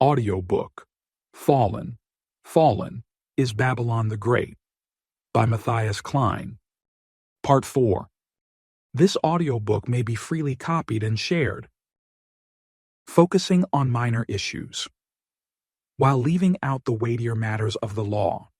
Audiobook Fallen, Fallen is Babylon the Great by Matthias Klein. Part 4. This audiobook may be freely copied and shared. Focusing on minor issues, while leaving out the weightier matters of the law.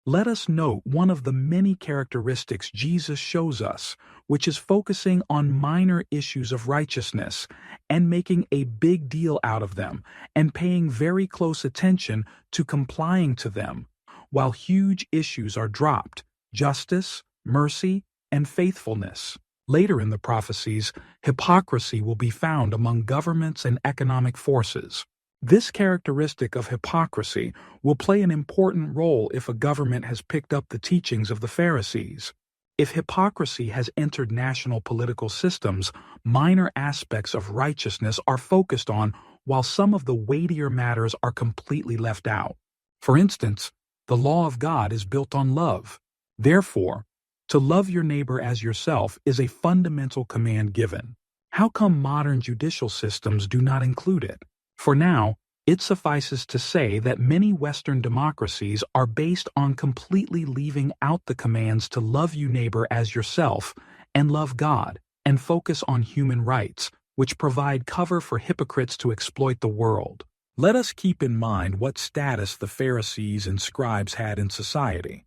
Let us note one of the many characteristics Jesus shows us, which is focusing on minor issues of righteousness and making a big deal out of them and paying very close attention to complying to them, while huge issues are dropped: justice, mercy, and faithfulness. Later in the prophecies, hypocrisy will be found among governments and economic forces. This characteristic of hypocrisy will play an important role if a government has picked up the teachings of the Pharisees. If hypocrisy has entered national political systems, minor aspects of righteousness are focused on, while some of the weightier matters are completely left out. For instance, the law of God is built on love. Therefore, to love your neighbor as yourself is a fundamental command given. How come modern judicial systems do not include it? For now, it suffices to say that many Western democracies are based on completely leaving out the commands to love your neighbor as yourself and love God, and focus on human rights, which provide cover for hypocrites to exploit the world. Let us keep in mind what status the Pharisees and scribes had in society.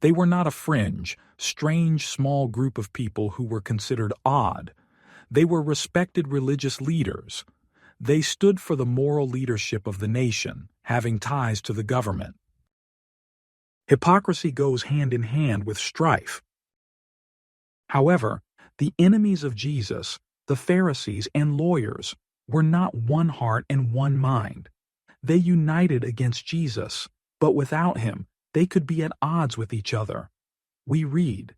They were not a fringe, strange small group of people who were considered odd. They were respected religious leaders. They stood for the moral leadership of the nation, having ties to the government. Hypocrisy goes hand in hand with strife. However, the enemies of Jesus, the Pharisees and lawyers, were not one heart and one mind. They united against Jesus, but without him, they could be at odds with each other. We read,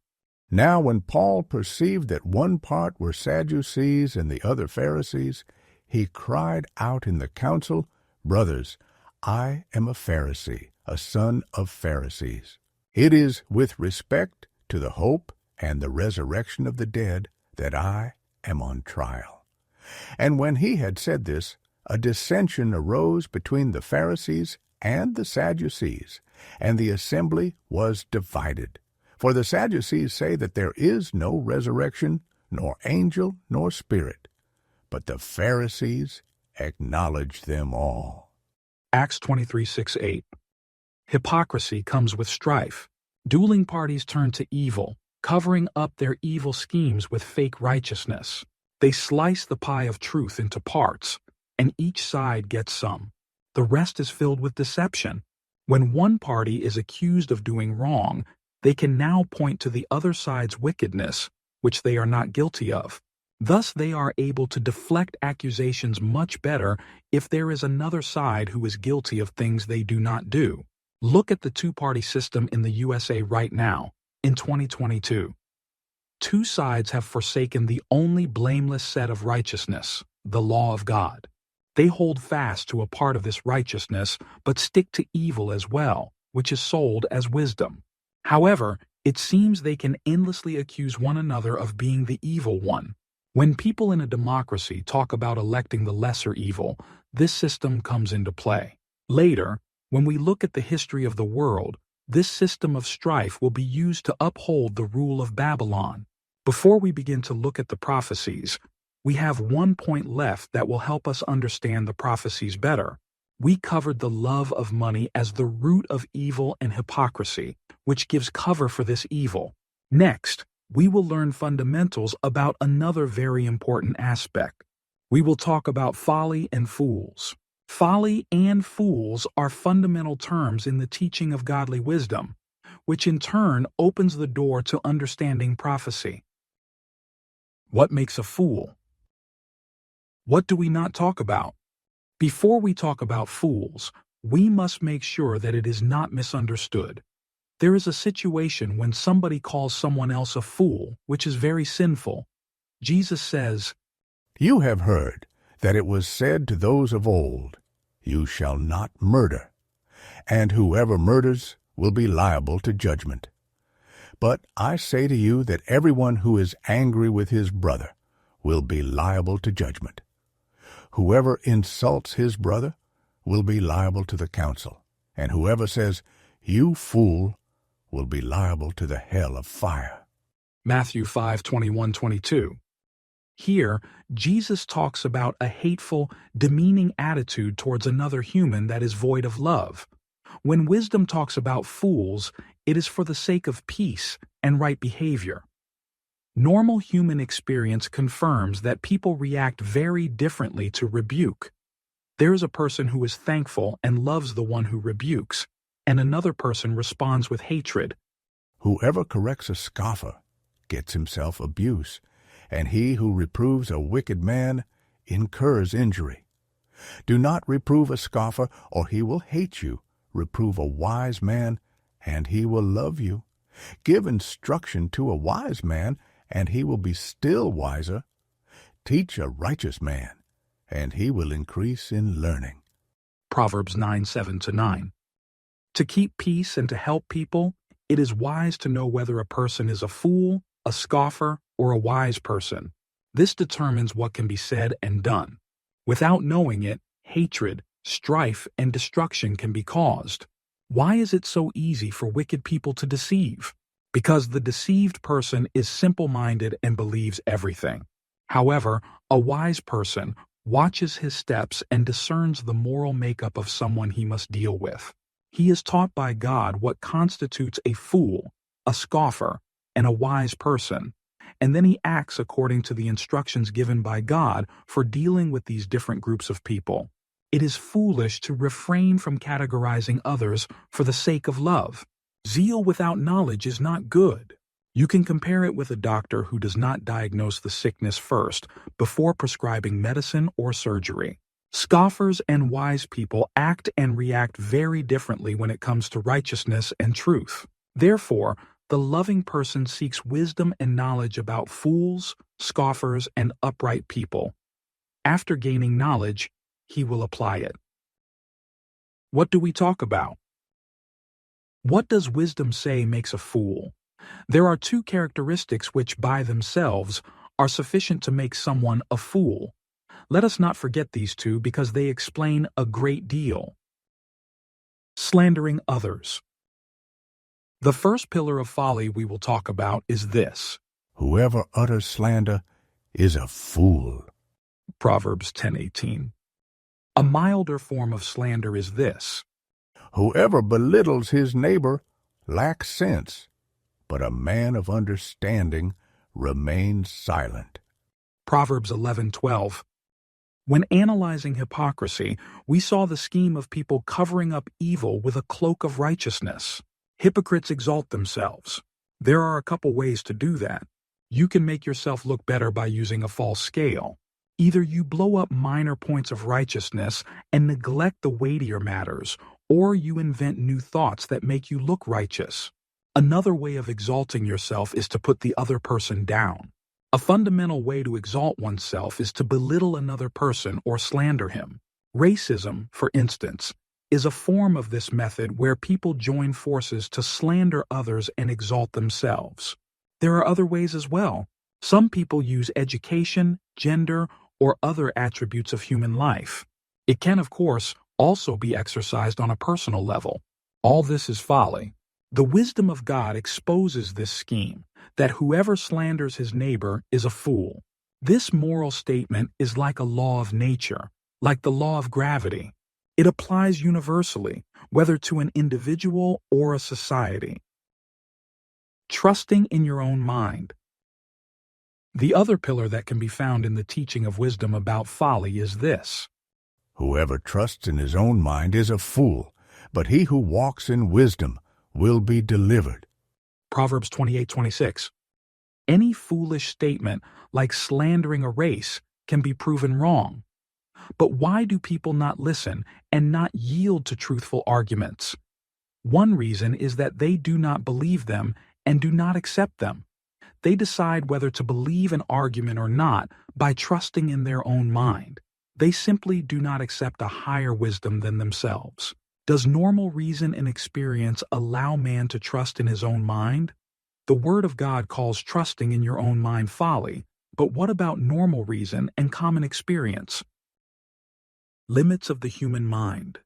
"Now when Paul perceived that one part were Sadducees and the other Pharisees, he cried out in the council, 'Brothers, I am a Pharisee, a son of Pharisees. It is with respect to the hope and the resurrection of the dead that I am on trial.' And when he had said this, a dissension arose between the Pharisees and the Sadducees, and the assembly was divided. For the Sadducees say that there is no resurrection, nor angel, nor spirit. But the Pharisees acknowledge them all." Acts 23:6-8. Hypocrisy comes with strife. Dueling parties turn to evil, covering up their evil schemes with fake righteousness. They slice the pie of truth into parts, and each side gets some. The rest is filled with deception. When one party is accused of doing wrong, they can now point to the other side's wickedness, which they are not guilty of. Thus they are able to deflect accusations much better if there is another side who is guilty of things they do not do. Look at the two-party system in the USA right now, in 2022. Two sides have forsaken the only blameless set of righteousness, the law of God. They hold fast to a part of this righteousness, but stick to evil as well, which is sold as wisdom. However, it seems they can endlessly accuse one another of being the evil one. When people in a democracy talk about electing the lesser evil, this system comes into play. Later, when we look at the history of the world, this system of strife will be used to uphold the rule of Babylon. Before we begin to look at the prophecies, we have one point left that will help us understand the prophecies better. We covered the love of money as the root of evil and hypocrisy, which gives cover for this evil. Next, we will learn fundamentals about another very important aspect. We will talk about folly and fools. Folly and fools are fundamental terms in the teaching of godly wisdom, which in turn opens the door to understanding prophecy. What makes a fool? What do we not talk about? Before we talk about fools, we must make sure that it is not misunderstood. There is a situation when somebody calls someone else a fool, which is very sinful. Jesus says, "You have heard that it was said to those of old, 'You shall not murder,' and whoever murders will be liable to judgment. But I say to you that everyone who is angry with his brother will be liable to judgment. Whoever insults his brother will be liable to the council, and whoever says, "You fool," will be liable to the hell of fire. Matthew 5:21-22. Here, Jesus talks about a hateful, demeaning attitude towards another human that is void of love. When wisdom talks about fools, it is for the sake of peace and right behavior. Normal human experience confirms that people react very differently to rebuke. There is a person who is thankful and loves the one who rebukes, and another person responds with hatred. Whoever corrects a scoffer gets himself abuse, and he who reproves a wicked man incurs injury. Do not reprove a scoffer, or he will hate you. Reprove a wise man, and he will love you. Give instruction to a wise man, and he will be still wiser. Teach a righteous man, and he will increase in learning. Proverbs 9:7-9. To keep peace and to help people, it is wise to know whether a person is a fool, a scoffer, or a wise person. This determines what can be said and done. Without knowing it, hatred, strife, and destruction can be caused. Why is it so easy for wicked people to deceive? Because the deceived person is simple-minded and believes everything. However, a wise person watches his steps and discerns the moral makeup of someone he must deal with. He is taught by God what constitutes a fool, a scoffer, and a wise person, and then he acts according to the instructions given by God for dealing with these different groups of people. It is foolish to refrain from categorizing others for the sake of love. Zeal without knowledge is not good. You can compare it with a doctor who does not diagnose the sickness first before prescribing medicine or surgery. Scoffers and wise people act and react very differently when it comes to righteousness and truth. Therefore, the loving person seeks wisdom and knowledge about fools, scoffers, and upright people. After gaining knowledge, he will apply it. What do we talk about? What does wisdom say makes a fool? There are two characteristics which, by themselves, are sufficient to make someone a fool. Let us not forget these two because they explain a great deal. Slandering others. The first pillar of folly we will talk about is this. Whoever utters slander is a fool. Proverbs 10:18. A milder form of slander is this. Whoever belittles his neighbor lacks sense, but a man of understanding remains silent. Proverbs 11:12. When analyzing hypocrisy, we saw the scheme of people covering up evil with a cloak of righteousness. Hypocrites exalt themselves. There are a couple ways to do that. You can make yourself look better by using a false scale. Either you blow up minor points of righteousness and neglect the weightier matters, or you invent new thoughts that make you look righteous. Another way of exalting yourself is to put the other person down. A fundamental way to exalt oneself is to belittle another person or slander him. Racism, for instance, is a form of this method where people join forces to slander others and exalt themselves. There are other ways as well. Some people use education, gender, or other attributes of human life. It can, of course, also be exercised on a personal level. All this is folly. The wisdom of God exposes this scheme, that whoever slanders his neighbor is a fool. This moral statement is like a law of nature, like the law of gravity. It applies universally, whether to an individual or a society. Trusting in your own mind. The other pillar that can be found in the teaching of wisdom about folly is this. Whoever trusts in his own mind is a fool, but he who walks in wisdom will be delivered. Proverbs 28:26. Any foolish statement, like slandering a race, can be proven wrong. But why do people not listen and not yield to truthful arguments? One reason is that they do not believe them and do not accept them. They decide whether to believe an argument or not by trusting in their own mind. They simply do not accept a higher wisdom than themselves. Does normal reason and experience allow man to trust in his own mind? The Word of God calls trusting in your own mind folly, but what about normal reason and common experience? Limits of the human mind.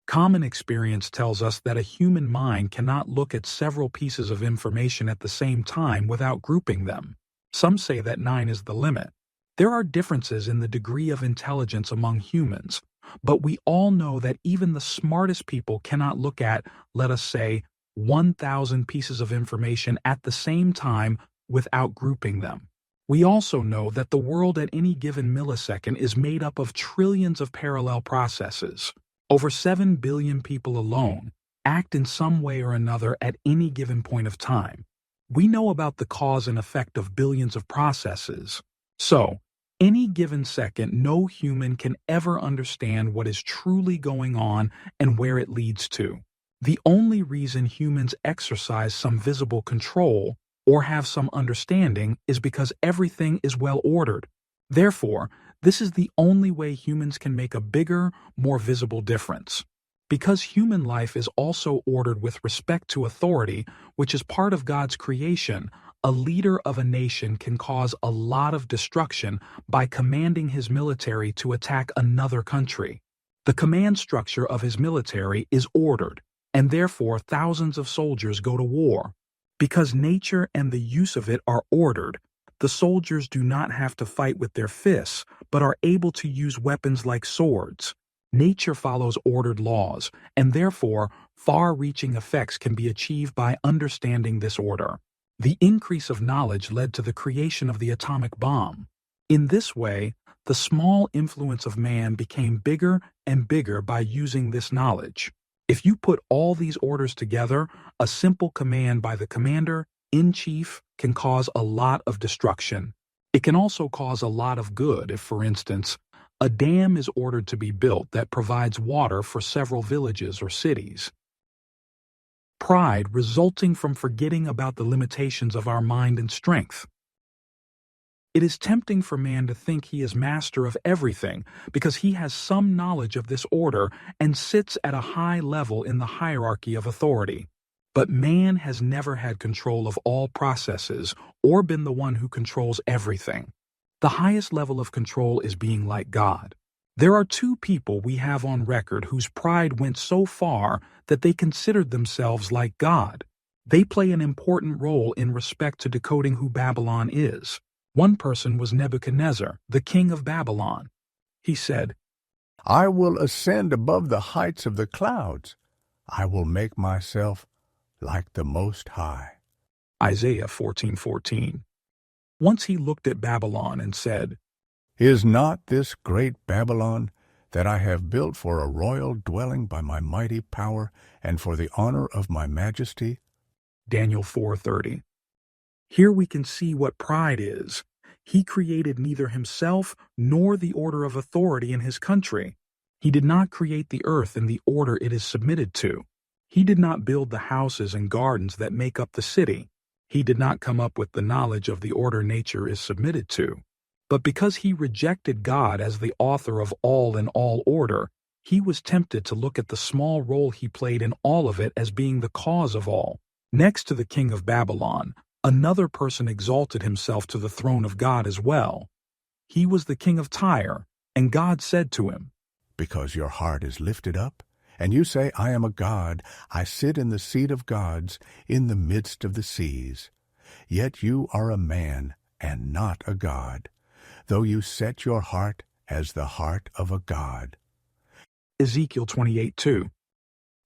Common experience tells us that a human mind cannot look at several pieces of information at the same time without grouping them. Some say that 9 is the limit. There are differences in the degree of intelligence among humans, but we all know that even the smartest people cannot look at, let us say, 1,000 pieces of information at the same time without grouping them. We also know that the world at any given millisecond is made up of trillions of parallel processes. Over 7 billion people alone act in some way or another at any given point of time. We know about the cause and effect of billions of processes. So, any given second, no human can ever understand what is truly going on and where it leads to. The only reason humans exercise some visible control or have some understanding is because everything is well ordered. Therefore, this is the only way humans can make a bigger, more visible difference. Because human life is also ordered with respect to authority, which is part of God's creation, a leader of a nation can cause a lot of destruction by commanding his military to attack another country. The command structure of his military is ordered, and therefore thousands of soldiers go to war. Because nature and the use of it are ordered, the soldiers do not have to fight with their fists, but are able to use weapons like swords. Nature follows ordered laws, and therefore far-reaching effects can be achieved by understanding this order. The increase of knowledge led to the creation of the atomic bomb. In this way, the small influence of man became bigger and bigger by using this knowledge. If you put all these orders together, a simple command by the commander-in-chief can cause a lot of destruction. It can also cause a lot of good if, for instance, a dam is ordered to be built that provides water for several villages or cities. Pride resulting from forgetting about the limitations of our mind and strength. It is tempting for man to think he is master of everything because he has some knowledge of this order and sits at a high level in the hierarchy of authority. But man has never had control of all processes or been the one who controls everything. The highest level of control is being like God. There are 2 people we have on record whose pride went so far that they considered themselves like God. They play an important role in respect to decoding who Babylon is. One person was Nebuchadnezzar, the king of Babylon. He said, I will ascend above the heights of the clouds. I will make myself like the Most High. Isaiah 14:14. Once he looked at Babylon and said, Is not this great Babylon that I have built for a royal dwelling by my mighty power and for the honor of my majesty? Daniel 4:30. Here we can see what pride is. He created neither himself nor the order of authority in his country. He did not create the earth in the order it is submitted to. He did not build the houses and gardens that make up the city. He did not come up with the knowledge of the order nature is submitted to. But because he rejected God as the author of all in all order, he was tempted to look at the small role he played in all of it as being the cause of all. Next to the king of Babylon, another person exalted himself to the throne of God as well. He was the king of Tyre, and God said to him, Because your heart is lifted up, and you say, I am a god, I sit in the seat of gods, in the midst of the seas. Yet you are a man, and not a god, though you set your heart as the heart of a god. Ezekiel 28:2.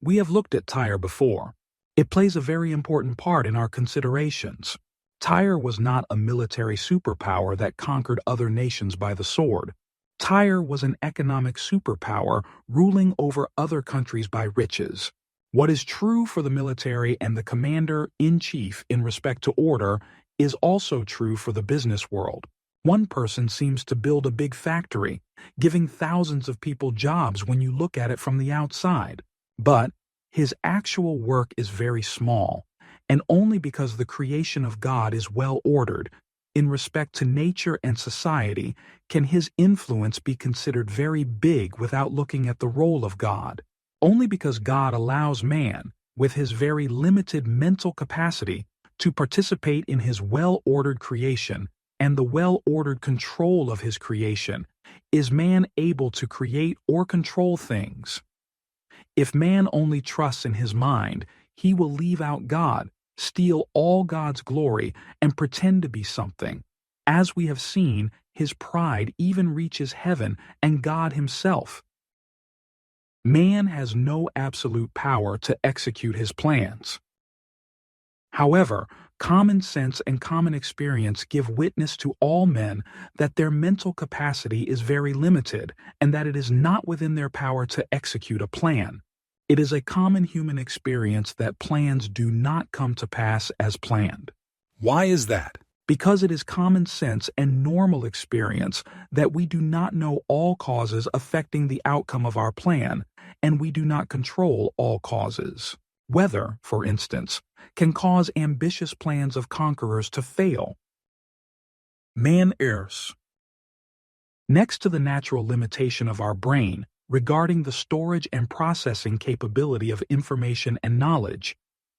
We have looked at Tyre before. It plays a very important part in our considerations. Tyre was not a military superpower that conquered other nations by the sword. Tyre was an economic superpower ruling over other countries by riches. What is true for the military and the commander-in-chief in respect to order is also true for the business world. One person seems to build a big factory, giving thousands of people jobs when you look at it from the outside. But his actual work is very small, and only because the creation of God is well ordered, in respect to nature and society, can his influence be considered very big without looking at the role of God. Only because God allows man, with his very limited mental capacity, to participate in his well-ordered creation and the well-ordered control of his creation, Is man able to create or control things? If man only trusts in his mind, he will leave out God, steal all God's glory, and pretend to be something. As we have seen, his pride even reaches heaven and God himself. Man has no absolute power to execute his plans. However, common sense and common experience give witness to all men that their mental capacity is very limited and that it is not within their power to execute a plan. It is a common human experience that plans do not come to pass as planned. Why is that? Because it is common sense and normal experience that we do not know all causes affecting the outcome of our plan, and we do not control all causes. Weather, for instance, can cause ambitious plans of conquerors to fail. Man errs. Next to the natural limitation of our brain regarding the storage and processing capability of information and knowledge,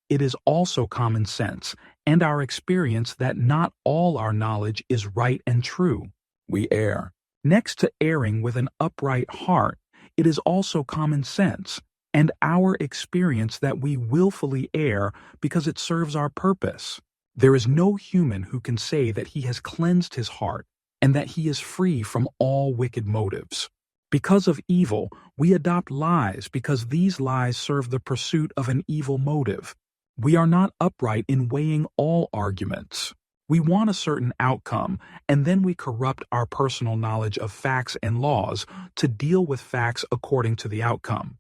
it is also common sense and our experience that not all our knowledge is right and true. We err. Next to erring with an upright heart, it is also common sense and our experience that we willfully err because it serves our purpose. There is no human who can say that he has cleansed his heart and that he is free from all wicked motives. Because of evil, we adopt lies because these lies serve the pursuit of an evil motive. We are not upright in weighing all arguments. We want a certain outcome, and then we corrupt our personal knowledge of facts and laws to deal with facts according to the outcome.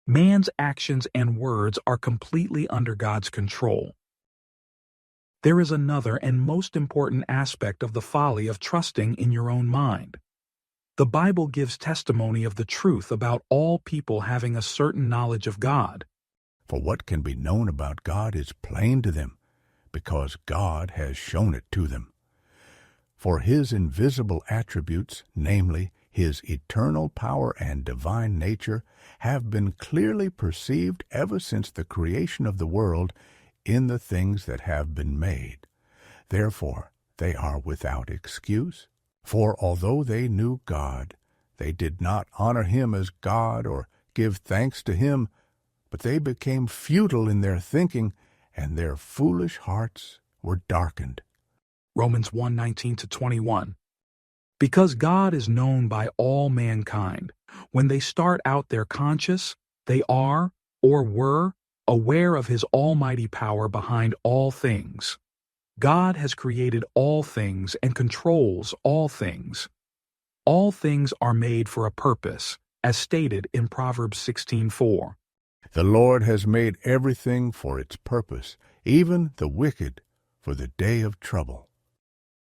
Man's actions and words are completely under God's control. There is another and most important aspect of the folly of trusting in your own mind. The Bible gives testimony of the truth about all people having a certain knowledge of God. For what can be known about God is plain to them, because God has shown it to them. For his invisible attributes, namely his eternal power and divine nature, have been clearly perceived ever since the creation of the world in the things that have been made. Therefore they are without excuse. For although they knew God, they did not honor him as God or give thanks to him, but they became futile in their thinking, and their foolish hearts were darkened. Romans 1:19-21. Because God is known by all mankind, when they start out their conscious, they are, or were, aware of his almighty power behind all things. God has created all things and controls all things. All things are made for a purpose, as stated in Proverbs 16:4. The Lord has made everything for its purpose, even the wicked for the day of trouble.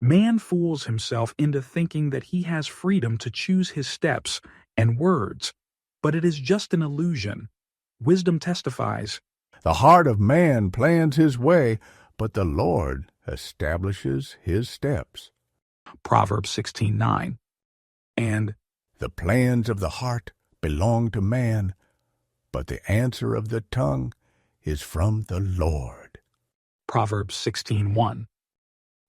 Man fools himself into thinking that he has freedom to choose his steps and words, but it is just an illusion. Wisdom testifies, The heart of man plans his way, but the Lord establishes his steps. Proverbs 16:9. And The plans of the heart belong to man, but the answer of the tongue is from the Lord. Proverbs 16:1.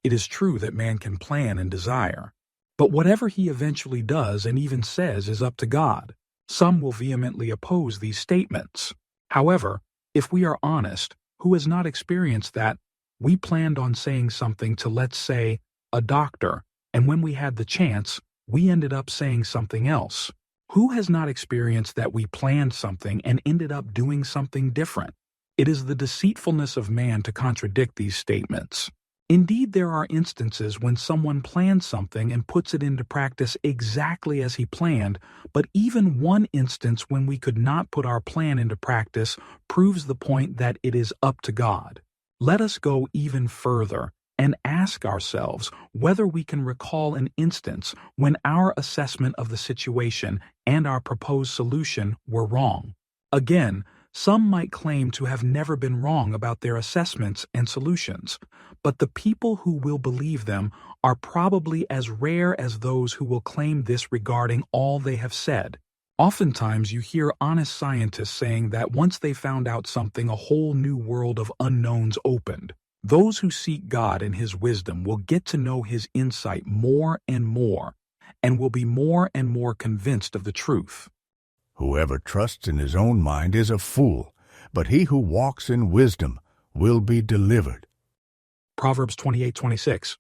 It is true that man can plan and desire, but whatever he eventually does and even says is up to God. Some will vehemently oppose these statements. However, if we are honest, who has not experienced that? We planned on saying something to, let's say, a doctor, and when we had the chance, we ended up saying something else. Who has not experienced that we planned something and ended up doing something different? It is the deceitfulness of man to contradict these statements. Indeed, there are instances when someone plans something and puts it into practice exactly as he planned, but even one instance when we could not put our plan into practice proves the point that it is up to God. Let us go even further and ask ourselves whether we can recall an instance when our assessment of the situation and our proposed solution were wrong. Again, some might claim to have never been wrong about their assessments and solutions, but the people who will believe them are probably as rare as those who will claim this regarding all they have said. Oftentimes you hear honest scientists saying that once they found out something, a whole new world of unknowns opened. Those who seek God and his wisdom will get to know his insight more and more, and will be more and more convinced of the truth. Whoever trusts in his own mind is a fool, but he who walks in wisdom will be delivered. Proverbs 28:26.